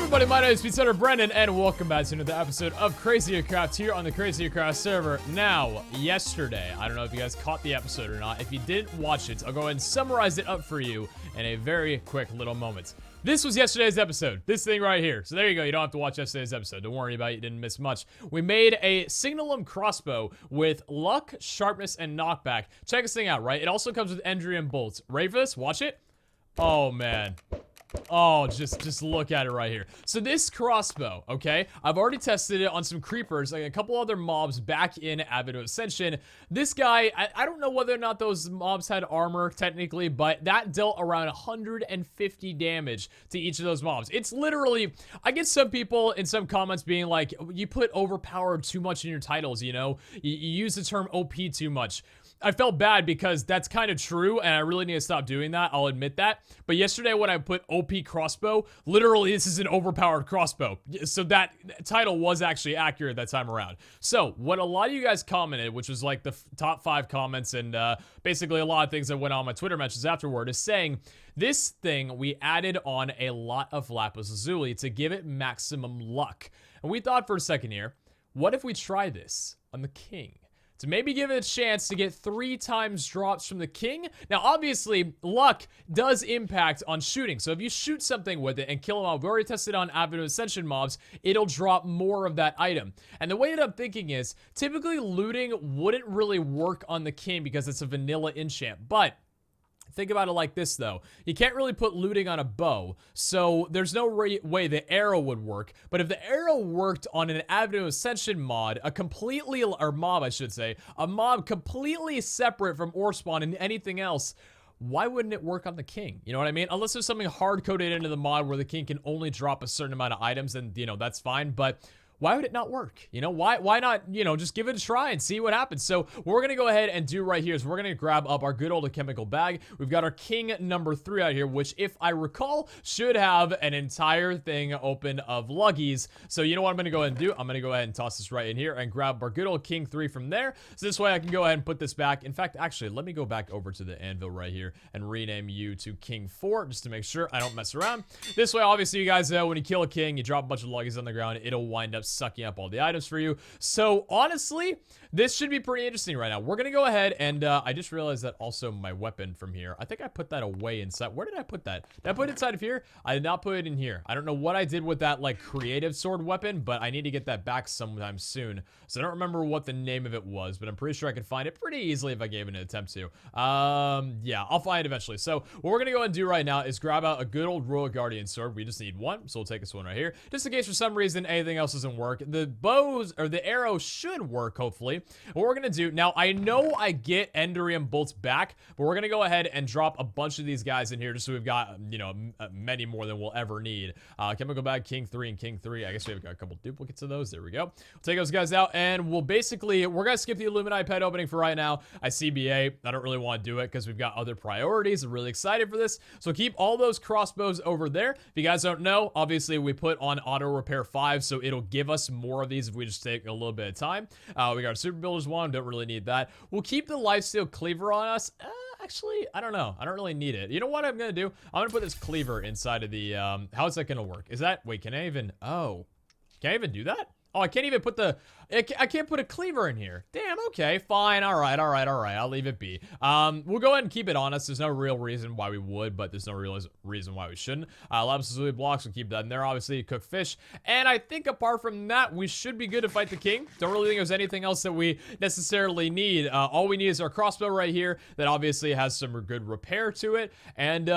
everybody, my name is Speedsetter Brendan, and welcome back to another episode of Crazier Craft here on the Crazier Craft server. Now, yesterday, I don't know if you guys caught the episode or not. If you didn't watch it, I'll go ahead and summarize it up for you in a very quick little moment. This was yesterday's episode, this thing right here. So there you go, you don't have to watch yesterday's episode. Don't worry about it, you didn't miss much. We made a Signalum crossbow with luck, sharpness, and knockback. Check this thing out, right? It also comes with Endrium bolts. Ready for this? Watch it. Oh, man. Oh, just look at it right here. So this crossbow, okay, I've already tested it on some creepers, like a couple other mobs back in Avenue Ascension. This guy, I don't know whether or not those mobs had armor technically, but that dealt around 150 damage to each of those mobs. It's literally, I get some people in some comments being like, you put overpowered too much in your titles, you know? You use the term OP too much. I felt bad because that's kind of true, and I really need to stop doing that. I'll admit that. But yesterday when I put OP crossbow, literally this is an overpowered crossbow. So that title was actually accurate that time around. So what a lot of you guys commented, which was like the top 5 comments and basically a lot of things that went on my Twitter mentions afterward, is saying this thing we added on a lot of lapis lazuli to give it maximum luck. And we thought for a second here, what if we try this on the king? To maybe give it a chance to get 3 times drops from the king. Now, obviously, luck does impact on shooting. So if you shoot something with it and kill them all, we've already tested on Avenue Ascension mobs, it'll drop more of that item. And the way that I'm thinking is, typically looting wouldn't really work on the king because it's a vanilla enchant. But think about it like this, though. You can't really put looting on a bow, so there's no way the arrow would work. But if the arrow worked on an Avenue Ascension mod, or mob, I should say, a mob completely separate from ore spawn and anything else, why wouldn't it work on the king? You know what I mean? Unless there's something hard-coded into the mod where the king can only drop a certain amount of items, and, you know, that's fine, but why would it not work? You know, why not, you know, just give it a try and see what happens? So what we're going to go ahead and do right here is we're going to grab up our good old chemical bag. We've got our king number 3 out here, which, if I recall, should have an entire thing open of luggies. So you know what I'm going to go ahead and do? I'm going to go ahead and toss this right in here and grab our good old king 3 from there. So this way I can go ahead and put this back. In fact, actually, let me go back over to the anvil right here and rename you to king 4 just to make sure I don't mess around. This way, obviously, you guys know when you kill a king, you drop a bunch of luggies on the ground, it'll wind up sucking up all the items for you. So honestly, this should be pretty interesting right now. We're gonna go ahead and I just realized that also my weapon from here, I think I put that away inside. Where did I put that? Did I put it inside of here? I did not put it in here. I don't know what I did with that like creative sword weapon, but I need to get that back sometime soon. So I don't remember what the name of it was, but I'm pretty sure I could find it pretty easily if I gave it an attempt to. Yeah, I'll find it eventually. So what we're gonna go ahead and do right now is grab out a good old Royal Guardian sword. We just need one, so we'll take this one right here, just in case for some reason anything else doesn't work. The bows, or the arrow, should work, hopefully. What we're gonna do, now I know I get Endrium bolts back, but we're gonna go ahead and drop a bunch of these guys in here just so we've got, you know, many more than we'll ever need. Chemical bag, king 3 and king 3. I guess we've got a couple duplicates of those. There we go. We'll take those guys out, and we'll basically, we're gonna skip the Illuminati pet opening for right now. I CBA. I don't really want to do it because we've got other priorities. I'm really excited for this. So keep all those crossbows over there. If you guys don't know, obviously we put on auto repair 5, so it'll give us more of these if we just take a little bit of time. We got our super builders one, don't really need that. We'll keep the lifesteal cleaver on us. Actually, I don't know. I don't really need it. You know what I'm gonna do? I'm gonna put this cleaver inside of the, how is that gonna work? Is that, wait, can I even, oh, can I even do that? Oh, I can't even put the, I can't put a cleaver in here. Damn, okay, fine, all right, I'll leave it be. We'll go ahead and keep it on us. There's no real reason why we would, but there's no real reason why we shouldn't. Lapis lazuli blocks, we'll keep that in there, obviously, cook fish. And I think apart from that, we should be good to fight the king. Don't really think there's anything else that we necessarily need. All we need is our crossbow right here that obviously has some good repair to it. And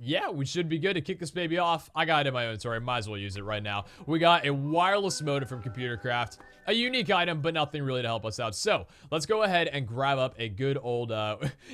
yeah, we should be good to kick this baby off. I got it in my inventory, might as well use it right now. We got a wireless motor from Computer Craft. A unique item, but nothing really to help us out. So let's go ahead and grab up a good old,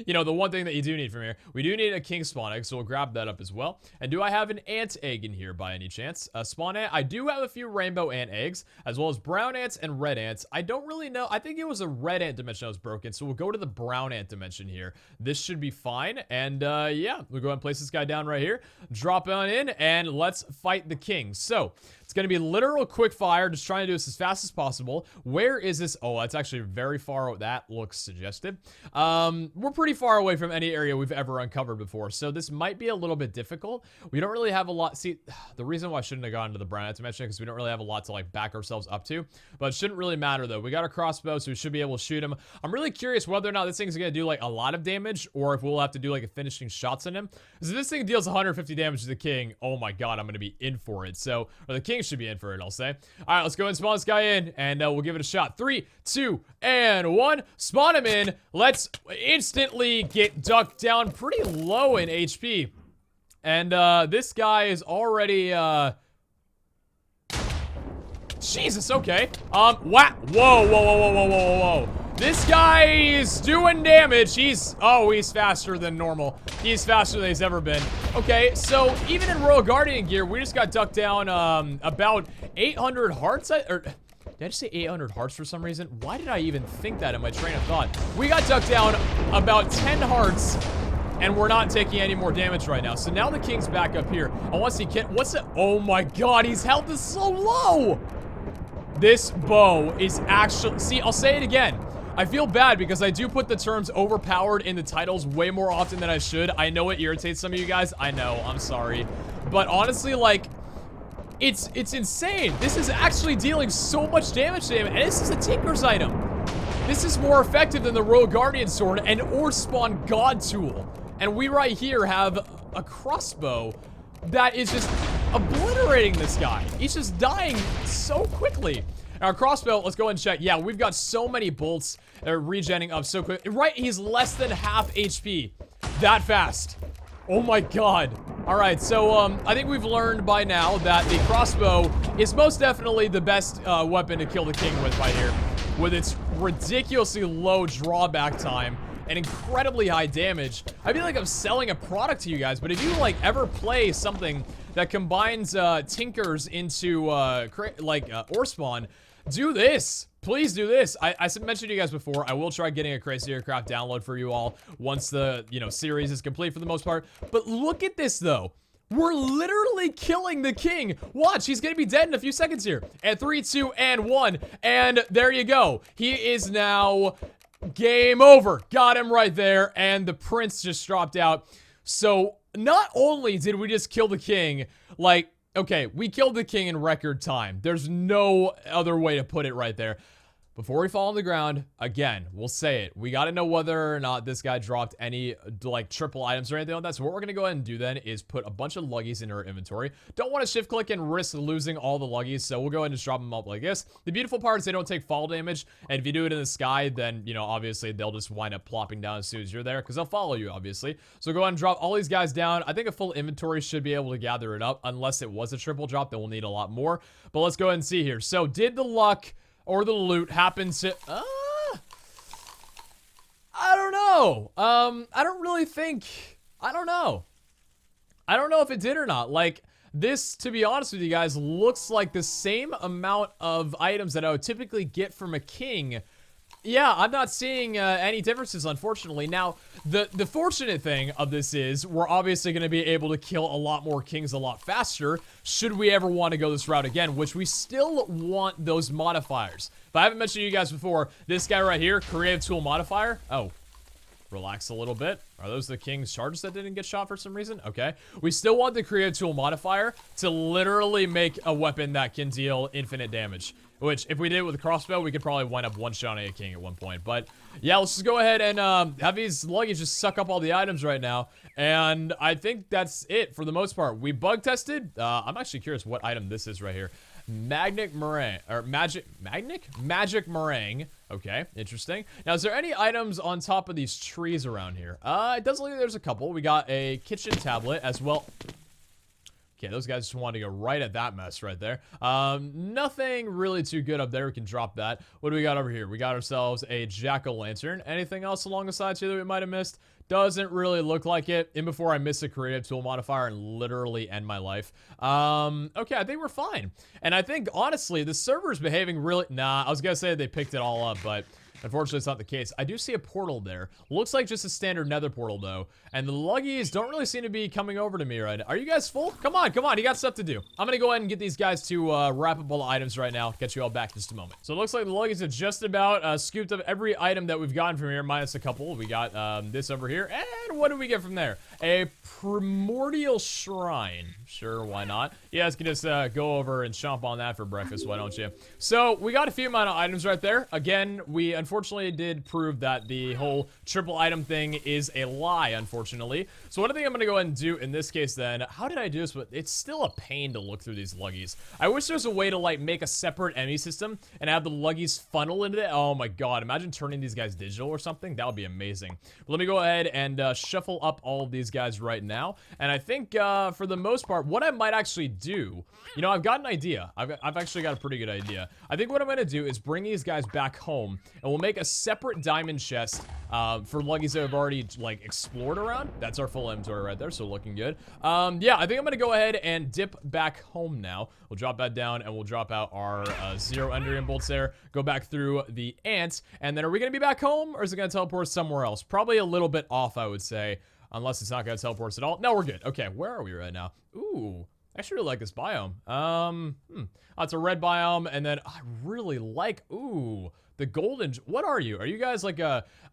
you know, the one thing that you do need from here. We do need a king spawn egg, so we'll grab that up as well. And do I have an ant egg in here by any chance? Spawn ant. I do have a few rainbow ant eggs, as well as brown ants and red ants. I don't really know. I think it was a red ant dimension that was broken, so we'll go to the brown ant dimension here. This should be fine. And yeah, we'll go ahead and place this guy down right here. Drop on in, and let's fight the king. So It's going to be literal quick fire, just trying to do this as fast as possible. Where is this? Oh, that's actually very far. That looks suggestive. We're pretty far away from any area we've ever uncovered before, so this might be a little bit difficult. We don't really have a lot. See, the reason why I shouldn't have gone to the brown, I had to mention it because we don't really have a lot to like back ourselves up to, but it shouldn't really matter though. We got a crossbow, so we should be able to shoot him. I'm really curious whether or not this thing's going to do like a lot of damage, or if we'll have to do like a finishing shots on him. Because if this thing deals 150 damage to the king, oh my god, I'm going to be in for it. So, or the king should be in for it, I'll say. All right, let's go ahead and spawn this guy in, and we'll give it a shot. 3, 2, and 1. Spawn him in. Let's instantly get ducked down pretty low in HP. And this guy is already Jesus, okay. Wow. Whoa. This guy is doing damage. He's faster than normal. He's faster than he's ever been. Okay, so even in Royal Guardian gear, we just got ducked down about 800 hearts. Did I just say 800 hearts for some reason? Why did I even think that in my train of thought? We got ducked down about 10 hearts, and we're not taking any more damage right now. So now the king's back up here. I want to see what's it? Oh my god, his health is so low. This bow is actually, see, I'll say it again. I feel bad because I do put the terms overpowered in the titles way more often than I should. I know it irritates some of you guys. I know, I'm sorry. But honestly, like, it's insane. This is actually dealing so much damage to him, and this is a Tinker's item. This is more effective than the Royal Guardian sword and or spawn god tool. And we right here have a crossbow that is just obliterating this guy. He's just dying so quickly. Our crossbow, let's go ahead and check. Yeah, we've got so many bolts regenning up so quick. Right, he's less than half HP. That fast. Oh my god. All right, so I think we've learned by now that the crossbow is most definitely the best weapon to kill the king with right here. With its ridiculously low drawback time and incredibly high damage. I feel like I'm selling a product to you guys, but if you like ever play something that combines tinkers into ore spawn, do this. Please do this. I mentioned to you guys before, I will try getting a Crazier Craft download for you all once the, series is complete for the most part. But look at this though. We're literally killing the king. Watch, he's gonna be dead in a few seconds here. And 3, 2, and 1. And there you go. He is now game over. Got him right there. And the prince just dropped out. So not only did we just kill the king, like, okay, we killed the king in record time. There's no other way to put it right there. Before we fall on the ground, again, we'll say it. We got to know whether or not this guy dropped any, like, triple items or anything like that. So what we're going to go ahead and do then is put a bunch of luggies into our inventory. Don't want to shift click and risk losing all the luggies, so we'll go ahead and just drop them up like this. The beautiful part is they don't take fall damage, and if you do it in the sky, then, obviously they'll just wind up plopping down as soon as you're there, because they'll follow you, obviously. So go ahead and drop all these guys down. I think a full inventory should be able to gather it up, unless it was a triple drop, then we'll need a lot more. But let's go ahead and see here. So did the luck or the loot happen to... I don't know. I don't really think... I don't know. I don't know if it did or not. Like, this, to be honest with you guys, looks like the same amount of items that I would typically get from a king. Yeah, I'm not seeing any differences, unfortunately. Now, the fortunate thing of this is we're obviously going to be able to kill a lot more kings a lot faster should we ever want to go this route again, which we still want those modifiers. But I haven't mentioned to you guys before, this guy right here, creative tool modifier. Oh, relax a little bit. Are those the king's charges that didn't get shot for some reason? Okay. We still want the creative tool modifier to literally make a weapon that can deal infinite damage. Which, if we did it with a crossbow, we could probably wind up one-shotting a king at one point. But, yeah, let's just go ahead and have these luggage just suck up all the items right now. And I think that's it for the most part. We bug tested. I'm actually curious what item this is right here. Magic meringue. Okay, interesting. Now, is there any items on top of these trees around here? It does look like there's a couple. We got a kitchen tablet as well. Okay, those guys just wanted to go right at that mess right there. Nothing really too good up there. We can drop that. What do we got over here? We got ourselves a jack-o'-lantern. Anything else along the sides here that we might have missed? Doesn't really look like it. In before I miss a creative tool modifier and literally end my life. Okay, I think we're fine. And I think, honestly, the server's behaving really... Nah, I was gonna say they picked it all up, but... Unfortunately, it's not the case. I do see a portal there. Looks like just a standard nether portal, though. And the luggies don't really seem to be coming over to me right now. Are you guys full? Come on, come on. You got stuff to do. I'm going to go ahead and get these guys to wrap up all the items right now. Get you all back in just a moment. So it looks like the luggies have just about scooped up every item that we've gotten from here, minus a couple. We got this over here. And what do we get from there? A primordial shrine. Sure, why not? You guys can just go over and chomp on that for breakfast, why don't you? So we got a few amount of items right there. Again, we unfortunately did prove that the whole triple item thing is a lie, unfortunately. So what I think I'm going to go ahead and do in this case then, how did I do this? But it's still a pain to look through these luggies. I wish there was a way to like make a separate enemy system and have the luggies funnel into it. Oh my god, imagine turning these guys digital or something. That would be amazing. But let me go ahead and shuffle up all of these guys right now. And I think for the most part, what I might actually do, you know, I've got an idea. I've actually got a pretty good idea. I think what I'm going to do is bring these guys back home and we'll make a separate diamond chest for luggies that have already like explored around. That's our full inventory right there, so looking good. Yeah, I think I'm gonna go ahead and dip back home now. We'll drop that down and we'll drop out our 0 Enderman bolts there, go back through the ants, and then are we gonna be back home or is it gonna teleport us somewhere else? Probably a little bit off, I would say, unless it's not gonna teleport us at all. No, we're good. Okay, where are we right now? Ooh, I actually really like this biome. Oh, it's a red biome, and then I really like, ooh, the golden, what are you? Are you guys like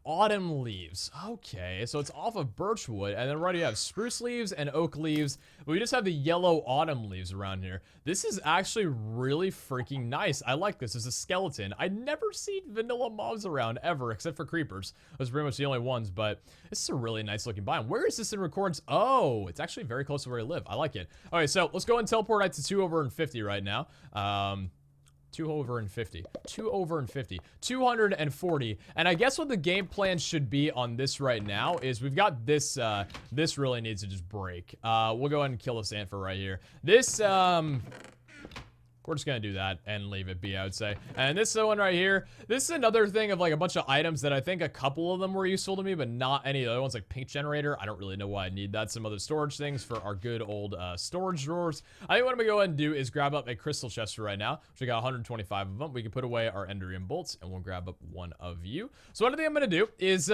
autumn leaves? Okay, so it's off of birchwood, and then right you have spruce leaves and oak leaves. But we just have the yellow autumn leaves around here. This is actually really freaking nice. I like this as a skeleton. I never seen vanilla mobs around ever, except for creepers. Those are pretty much the only ones, but this is a really nice looking biome. Where is this in records? Oh, it's actually very close to where I live. I like it. Okay, so let's go and teleport right to 2 over and 50 right now. 2 over and 50, 2 over and 50, 240. And I guess what the game plan should be on this right now is we've got this, this really needs to just break. We'll go ahead and kill this ant for right here. This, we're just gonna do that and leave it be, I would say. And this one right here, this is another thing of like a bunch of items that I think a couple of them were useful to me, but not any of the other ones, like pink generator. I don't really know why I need that. Some other storage things for our good old storage drawers. I think what I'm gonna go ahead and do is grab up a crystal chest for right now, which we got 125 of them. We can put away our Enderman bolts and we'll grab up one of you. So what I think I'm gonna do is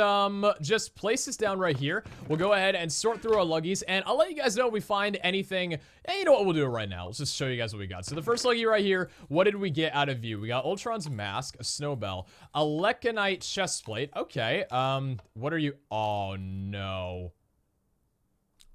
just place this down right here. We'll go ahead and sort through our luggies, and I'll let you guys know if we find anything. Hey, you know what, we'll do it right now. Let's just show you guys what we got. So the first luggie right here, what did we get out of you? We got Ultron's mask, a snowbell, a Leconite chest plate. Okay, what are you? Oh no,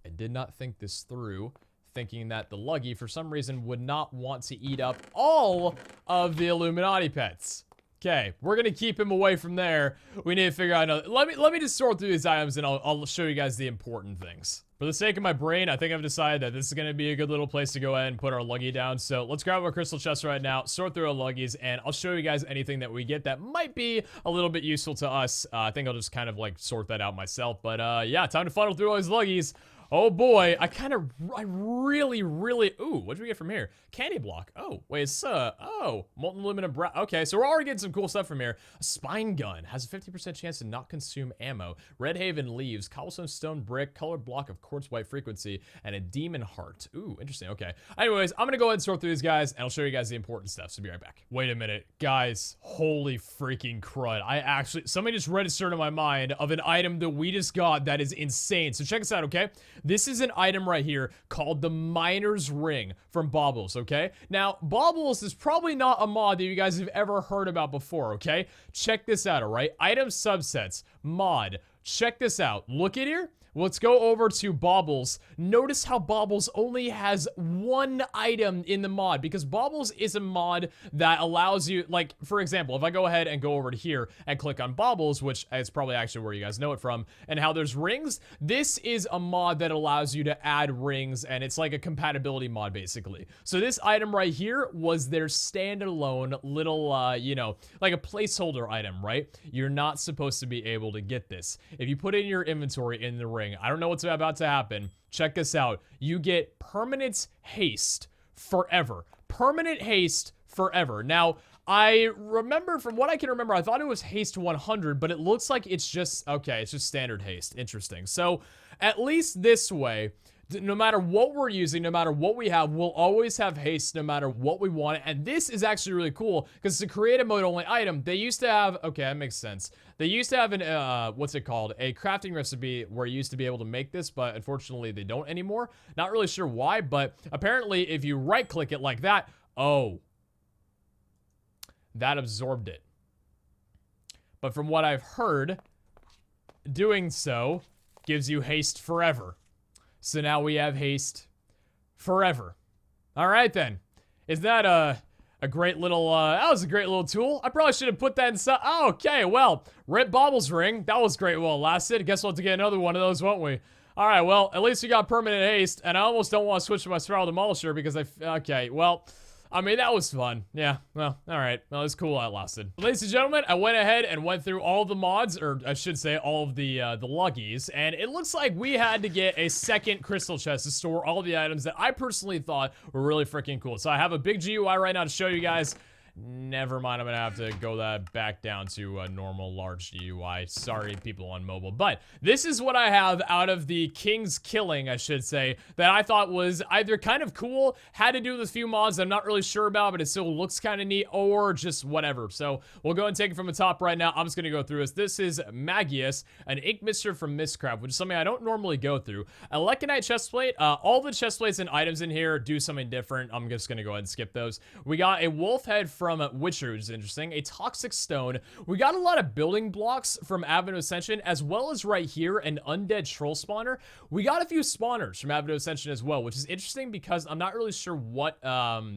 I did not think this through, thinking that the luggie for some reason would not want to eat up all of the Illuminati pets. Okay, we're gonna keep him away from there. We need to figure out another. Let me just sort through these items and I'll show you guys the important things. For the sake of my brain, I think I've decided that this is gonna be a good little place to go ahead and put our luggie down. So let's grab our crystal chest right now, sort through our luggies, and I'll show you guys anything that we get that might be a little bit useful to us. I think I'll just kind of like sort that out myself. But yeah, time to funnel through all these luggies. Oh boy, I really, ooh, what did we get from here? Candy block. Oh, wait, it's, oh, molten aluminum brown. Okay, so we're already getting some cool stuff from here. A spine gun has a 50% chance to not consume ammo. Red Haven leaves, cobblestone stone brick, colored block of quartz white frequency, and a demon heart. Ooh, interesting, okay. Anyways, I'm gonna go ahead and sort through these guys, and I'll show you guys the important stuff, so be right back. Wait a minute, guys, holy freaking crud. Somebody just registered in my mind of an item that we just got that is insane. So check this out, okay? This is an item right here called the Miner's Ring from Baubles, okay? Now, Baubles is probably not a mod that you guys have ever heard about before, okay? Check this out, all right? Item subsets, mod. Check this out. Look at here. Let's go over to Baubles. Notice how Baubles only has one item in the mod, because Baubles is a mod that allows you, like, for example, if I go ahead and go over to here and click on Baubles, which is probably actually where you guys know it from, and how there's rings, this is a mod that allows you to add rings, and it's like a compatibility mod, basically. So this item right here was their standalone little, you know, like a placeholder item, right? You're not supposed to be able to get this. If you put it in your inventory in the ring, I don't know what's about to happen. Check this out. You get permanent haste forever. Permanent haste forever. Now, I remember, from what I can remember, I thought it was haste 100, but it looks like it's just, okay, it's just standard haste. Interesting. So, at least this way, no matter what we're using, no matter what we have, we'll always have haste no matter what we want. And this is actually really cool because it's a creative mode only item. They used to have, okay, that makes sense. They used to have an, what's it called? A crafting recipe where you used to be able to make this, but unfortunately they don't anymore. Not really sure why, but apparently if you right click it like that, oh, that absorbed it. But from what I've heard, doing so gives you haste forever. So now we have haste forever. All right, then. Is that a great little, that was a great little tool. I probably should have put that inside. Oh, okay, well, Rip Bobble's ring. That was great while it lasted. Guess we'll have to get another one of those, won't we? All right, well, at least we got permanent haste, and I almost don't want to switch to my Spiral Demolisher because okay, well, I mean, that was fun. Yeah, well, all right. Well, it's cool that lasted. Ladies and gentlemen, I went ahead and went through all the mods, or I should say all of the luggies, and it looks like we had to get a second crystal chest to store all the items that I personally thought were really freaking cool. So I have a big GUI right now to show you guys. Never mind, I'm gonna have to go that back down to a normal large GUI. Sorry, people on mobile. But this is what I have out of the King's Killing, I should say, that I thought was either kind of cool, had to do with a few mods I'm not really sure about, but it still looks kind of neat, or just whatever. So we'll go and take it from the top right now. I'm just gonna go through this. This is Magius, an ink mixture from Mistcraft, which is something I don't normally go through. A Leconite chestplate. All the chestplates and items in here do something different. I'm just gonna go ahead and skip those. We got a wolf head from Witcher, which is interesting. A toxic stone. We got a lot of building blocks from Avenue Ascension, as well as right here an undead troll spawner. We got a few spawners from Avenue Ascension as well, which is interesting because I'm not really sure what,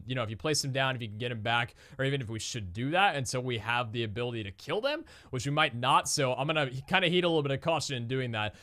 you know, if you place them down, if you can get them back, or even if we should do that until we have the ability to kill them, which we might not. So I'm gonna kind of heed a little bit of caution in doing that.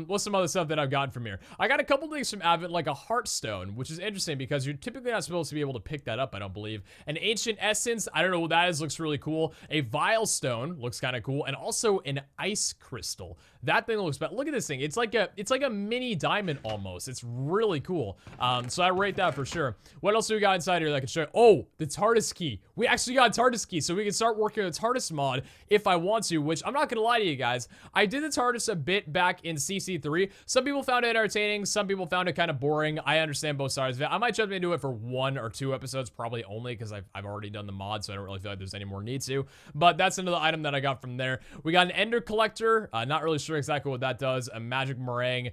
What's some other stuff that I've gotten from here? I got a couple things from Avenue, like a heartstone, which is interesting because you're typically not supposed to be able to pick that up, I don't believe. An ancient essence, I don't know what that is, looks really cool. A vile stone looks kind of cool, and also an ice crystal. That thing looks bad. Look at this thing. It's like a mini diamond almost. It's really cool. So I rate that for sure. What else do we got inside here that I can show you? Oh, the TARDIS key. We actually got a TARDIS key, so we can start working on the TARDIS mod if I want to, which I'm not gonna lie to you guys. I did the TARDIS a bit back in CC3. Some people found it entertaining. Some people found it kind of boring. I understand both sides of it. I might jump into it for 1 or 2 episodes, probably only because I've already done the mod, so I don't really feel like there's any more need to. But that's another item that I got from there. We got an Ender Collector. Not really sure exactly what that does. A magic meringue.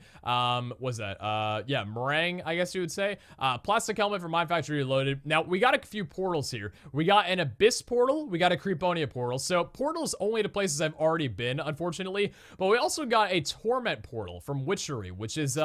What's that? Yeah, meringue, I guess you would say. Plastic helmet for Mind Factory Reloaded. Now, we got a few portals here. We got an Abyss portal. We got a Creeponia portal. So, portals only to places I've already been, unfortunately. But we also got a Torment portal from Witchery, which is,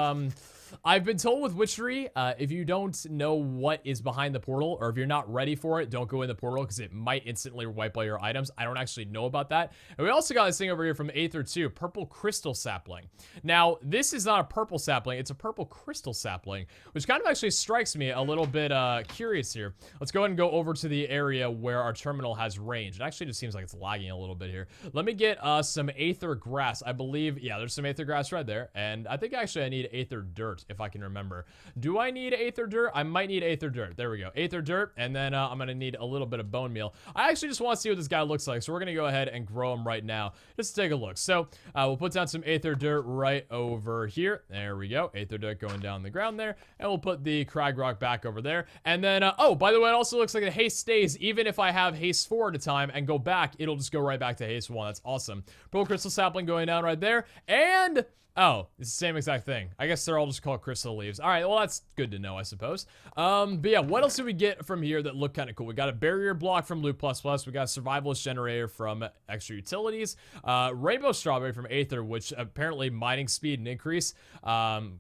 I've been told with Witchery, if you don't know what is behind the portal, or if you're not ready for it, don't go in the portal because it might instantly wipe all your items. I don't actually know about that. And we also got this thing over here from Aether 2, Purple Crystal Sapling. Now, this is not a purple sapling, it's a purple crystal sapling, which kind of actually strikes me a little bit curious here. Let's go ahead and go over to the area where our terminal has range. It actually just seems like it's lagging a little bit here. Let me get some Aether Grass. I believe, yeah, there's some Aether Grass right there. And I think actually I need Aether Dirt, if I can remember. Do I need Aether Dirt? I might need Aether Dirt. There we go. Aether Dirt, and then I'm going to need a little bit of bone meal. I actually just want to see what this guy looks like, so we're going to go ahead and grow him right now. Just to take a look. So, we'll put down some Aether Dirt right over here. There we go. Aether Dirt going down the ground there. And we'll put the Crag Rock back over there. And then, oh, by the way, it also looks like the haste stays. Even if I have haste 4 at a time and go back, it'll just go right back to haste 1. That's awesome. Purple Crystal Sapling going down right there. And... oh, it's the same exact thing. I guess they're all just called crystal leaves. All right, well, that's good to know, I suppose. But yeah, what else did we get from here that look kind of cool? We got a barrier block from Loot++. We got a survivalist generator from Extra Utilities. Rainbow Strawberry from Aether, which apparently mining speed and increase.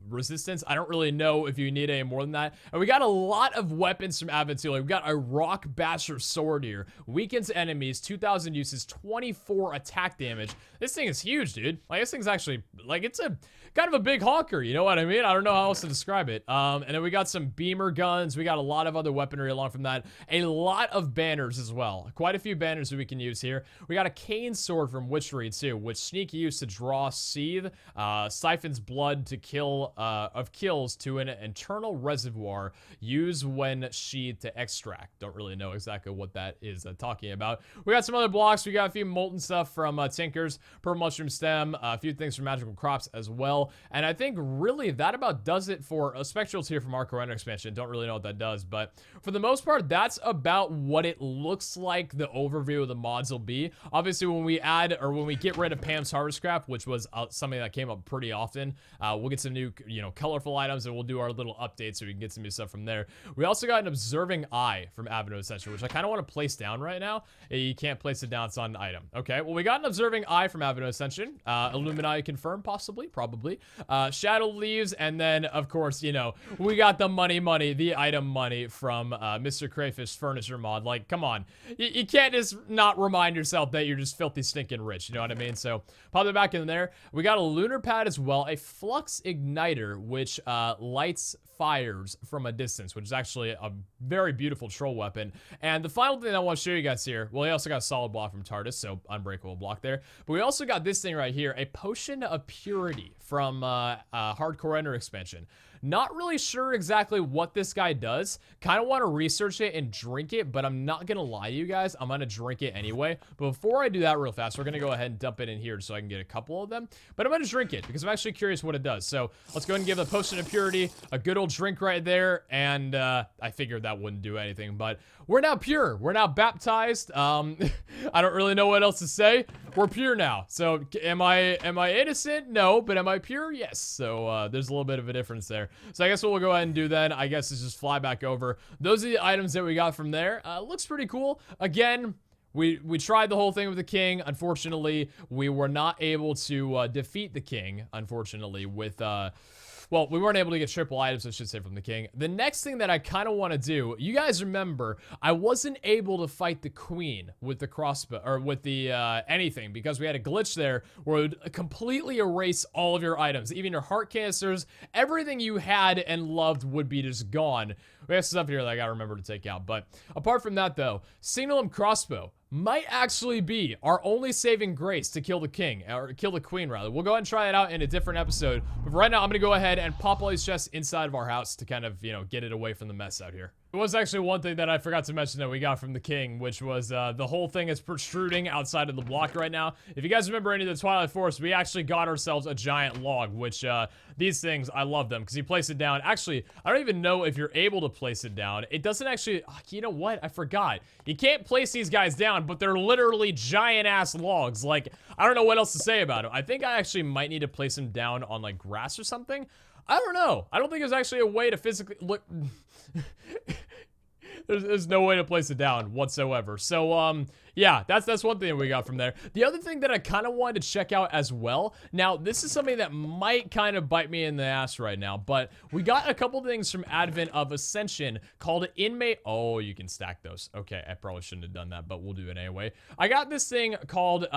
Resistance, I don't really know if you need any more than that. And we got a lot of weapons from Aventura. We've got a Rock Basher sword here. Weakens enemies, 2,000 uses, 24 attack damage. This thing is huge, dude. Like, this thing's actually, like, it's a kind of a big honker, you know what I mean? I don't know how else to describe it. And then we got some beamer guns. We got a lot of other weaponry along from that. A lot of banners as well. Quite a few banners that we can use here. We got a cane sword from Witchery too, which sneak use to draw seethe, siphons blood to kill, of kills to an internal reservoir. Use when sheathed to extract. Don't really know exactly what that is talking about. We got some other blocks. We got a few molten stuff from Tinkers, Purple Mushroom Stem, a few things from Magical Crops. as well. And I think really that about does it for a Spectral Tier from our Corona expansion. Don't really know what that does, but for the most part, that's about what it looks like the overview of the mods will be. Obviously, when we add or when we get rid of Pam's Harvest Scrap, which was something that came up pretty often, we'll get some new, colorful items, and we'll do our little updates so we can get some new stuff from there. We also got an Observing Eye from Avenue Ascension, which I kind of want to place down right now. You can't place it down, it's not an item. Okay, well, we got an Observing Eye from Avenue Ascension. Illuminati confirmed, possibly, probably. Shadow Leaves, and then, of course, we got the money, the item money from Mr. Crayfish Furniture Mod. Like, come on. You can't just not remind yourself that you're just filthy stinking rich, you know what I mean? So, pop it back in there. We got a Lunar Pad as well, a Flux Igniter, which lights fires from a distance, which is actually a very beautiful troll weapon. And the final thing I want to show you guys here, well, we also got a solid block from TARDIS, so unbreakable block there. But we also got this thing right here, a Potion of Purity from Hardcore Ender expansion. Not really sure exactly what this guy does. Kind of want to research it and drink it, but I'm not going to lie to you guys. I'm going to drink it anyway. But before I do that real fast, we're going to go ahead and dump it in here so I can get a couple of them. But I'm going to drink it because I'm actually curious what it does. So let's go ahead and give the Potion of Purity a good old drink right there. And I figured that wouldn't do anything, but we're now pure. We're now baptized. I don't really know what else to say. We're pure now. So am I innocent? No, but am I pure? Yes. So there's a little bit of a difference there. So I guess what we'll go ahead and do then, I guess, is just fly back over. Those are the items that we got from there. Looks pretty cool. Again, we tried the whole thing with the king. Unfortunately, we were not able to defeat the king, unfortunately, with... well, we weren't able to get triple items, I should say, from the king. The next thing that I kind of want to do, you guys remember, I wasn't able to fight the queen with the crossbow, or with the anything, because we had a glitch there where it would completely erase all of your items. Even your heart canisters, everything you had and loved would be just gone. We have stuff here that I gotta remember to take out. But apart from that, though, Signalum Crossbow might actually be our only saving grace to kill the king, or kill the queen, rather. We'll go ahead and try it out in a different episode. But right now, I'm gonna go ahead and pop all these chests inside of our house to kind of, get it away from the mess out here. It was actually one thing that I forgot to mention that we got from the king, which was the whole thing is protruding outside of the block right now. If you guys remember any of the Twilight Forest, we actually got ourselves a giant log, which these things, I love them because you place it down. Actually, I don't even know if you're able to place it down. It doesn't actually, you know what? I forgot. You can't place these guys down, but they're literally giant ass logs. Like, I don't know what else to say about them. I think I actually might need to place them down on like grass or something. I don't know. I don't think there's actually a way to physically look. There's no way to place it down whatsoever. So, yeah, that's one thing we got from there. The other thing that I kind of wanted to check out as well. Now, this is something that might kind of bite me in the ass right now, but we got a couple things from Advent of Ascension called Inmate. Oh, you can stack those. Okay, I probably shouldn't have done that, but we'll do it anyway. I got this thing called,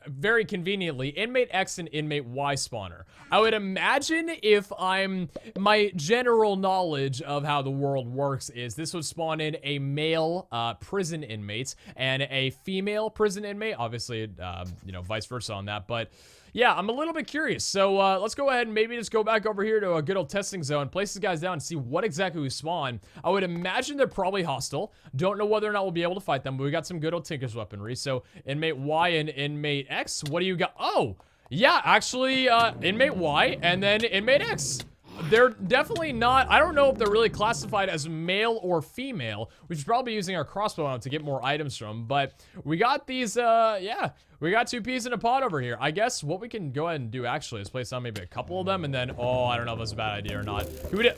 very conveniently, Inmate X and Inmate Y spawner. I would imagine if my general knowledge of how the world works is this would spawn in a male prison inmate and a female prison inmate, obviously, vice versa on that, but yeah, I'm a little bit curious. So let's go ahead and maybe just go back over here to a good old testing zone, place these guys down and see what exactly we spawn. I would imagine they're probably hostile. Don't know whether or not we'll be able to fight them, but we got some good old Tinker's weaponry. So Inmate Y and Inmate X, what do you got? Oh, yeah, actually, Inmate Y and then Inmate X. They're definitely not, I don't know if they're really classified as male or female. We should probably be using our crossbow on to get more items from, but we got these, yeah, we got 2 peas in a pod over here. I guess what we can go ahead and do actually is place on maybe a couple of them and then, oh, I don't know if that's a bad idea or not. Can we do,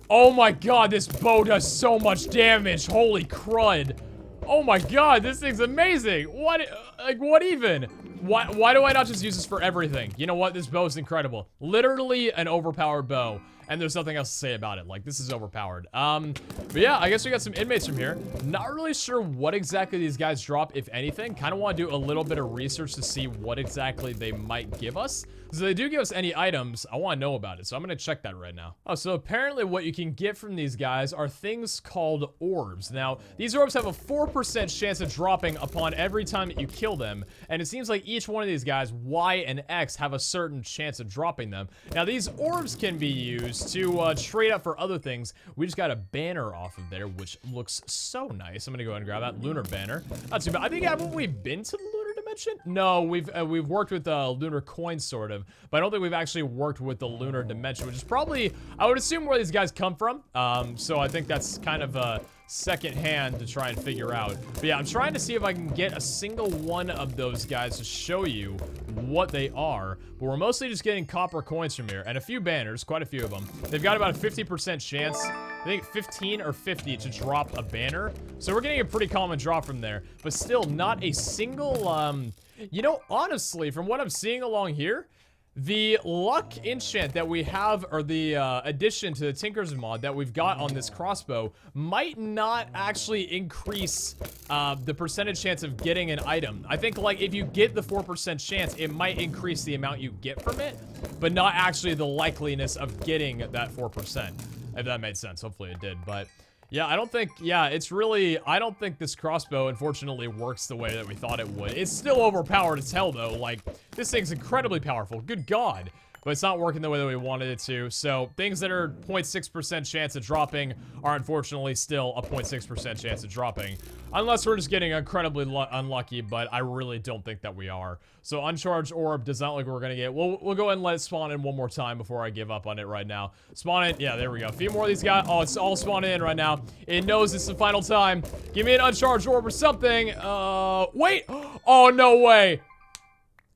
oh my god, this bow does so much damage. Holy crud. Oh my god, this thing's amazing. What, like, what even? Why do I not just use this for everything? You know what? This bow is incredible. Literally an overpowered bow. And there's nothing else to say about it. Like, this is overpowered. But yeah, I guess we got some inmates from here. Not really sure what exactly these guys drop, if anything. Kind of want to do a little bit of research to see what exactly they might give us. So they do give us any items. I want to know about it. So I'm going to check that right now. Oh, so apparently what you can get from these guys are things called orbs. Now, these orbs have a 4% chance of dropping upon every time that you kill them. And it seems like each one of these guys, Y and X, have a certain chance of dropping them. Now, these orbs can be used to trade up for other things. We just got a banner off of there, which looks so nice. I'm gonna go ahead and grab that lunar banner. Not too bad. I think, haven't we been to the lunar dimension? No, we've worked with lunar coins sort of, but I don't think we've actually worked with the lunar dimension, which is probably, I would assume, where these guys come from. So I think that's kind of second hand to try and figure out. But yeah, I'm trying to see if I can get a single one of those guys to show you what they are. But we're mostly just getting copper coins from here and a few banners, quite a few of them. They've got about a 50% chance, I think 15 or 50 to drop a banner. So we're getting a pretty common drop from there, but still not a single, you know, honestly, from what I'm seeing along here, the luck enchant that we have, or the addition to the Tinker's mod that we've got on this crossbow, might not actually increase the percentage chance of getting an item. I think, like, if you get the 4% chance, it might increase the amount you get from it, but not actually the likeliness of getting that 4%. If that made sense. Hopefully it did, but yeah, I don't think, yeah, it's really, I don't think this crossbow, unfortunately, works the way that we thought it would. It's still overpowered as hell, though. Like, this thing's incredibly powerful. Good God. But it's not working the way that we wanted it to. So, things that are 0.6% chance of dropping are, unfortunately, still a 0.6% chance of dropping. Unless we're just getting incredibly unlucky, but I really don't think that we are. So, Uncharged Orb does not look like we're going to get. We'll go ahead and let it spawn in one more time before I give up on it right now. Spawn in. Yeah, there we go. A few more of these guys. Oh, it's all spawned in right now. It knows it's the final time. Give me an Uncharged Orb or something. Wait. Oh, no way.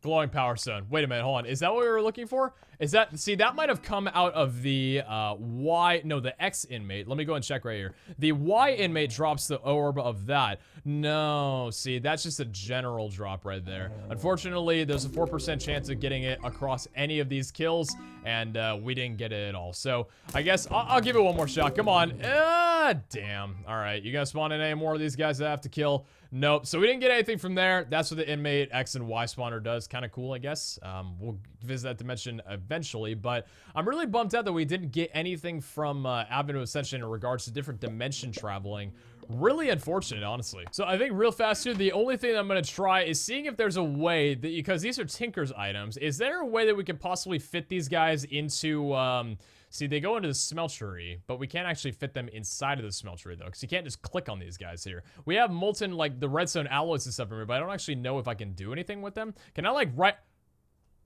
Glowing power stone. Wait a minute, hold on. Is that what we were looking for? Is that, see, that might have come out of the, the X inmate. Let me go and check right here. The Y inmate drops the orb of that. No, see, that's just a general drop right there. Unfortunately, there's a 4% chance of getting it across any of these kills, and we didn't get it at all. So, I guess I'll give it one more shot. Come on. Damn. All right, you gonna spawn in any more of these guys that I have to kill? Nope. So we didn't get anything from there. That's what the inmate X and Y spawner does. Kind of cool, I guess. We'll visit that dimension eventually, but I'm really bummed out that we didn't get anything from Avenue Ascension in regards to different dimension traveling. Really unfortunate, honestly. So I think real fast here, the only thing that I'm going to try is seeing if there's a way that, because these are Tinker's items, is there a way that we can possibly fit these guys into, see, they go into the smeltery, but we can't actually fit them inside of the smeltery, though, because you can't just click on these guys here. We have molten, like, the redstone alloys and stuff in here, but I don't actually know if I can do anything with them. Can I, like,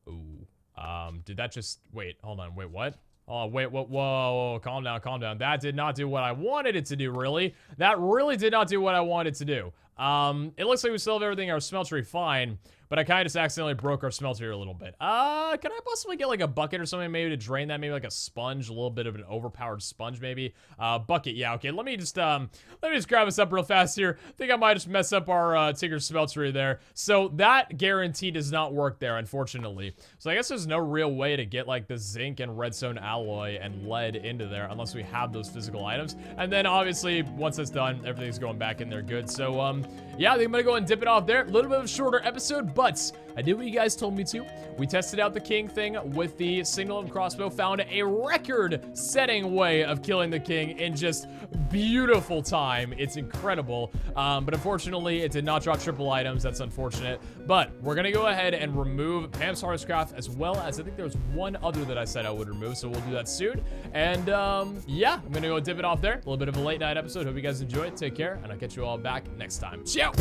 Ooh. Did that just... Wait, hold on. Wait, what? Oh, wait, whoa, calm down, calm down. That did not do what I wanted it to do, really. That really did not do what I wanted it to do. It looks like we still have everything in our smeltery fine, but I kind of just accidentally broke our smeltery a little bit. Can I possibly get like a bucket or something maybe to drain that? Maybe like a sponge, a little bit of an overpowered sponge maybe. Bucket, yeah, okay. Let me just grab this up real fast here. I think I might just mess up our Tinker smeltery there. So that guarantee does not work there, unfortunately. So I guess there's no real way to get like the zinc and redstone alloy and lead into there unless we have those physical items. And then obviously once that's done, everything's going back in there good. So yeah, I think I'm gonna go and dip it off there. A little bit of a shorter episode, but I did what you guys told me to. We tested out the king thing with the single and crossbow, found a record-setting way of killing the king in just beautiful time. It's incredible, but unfortunately, it did not drop triple items. That's unfortunate, but we're gonna go ahead and remove Pam's Hardest Craft, as well as I think there was one other that I said I would remove, so we'll do that soon. And yeah, I'm gonna go dip it off there. A little bit of a late night episode. Hope you guys enjoyed. Take care, and I'll catch you all back next time. Ciao!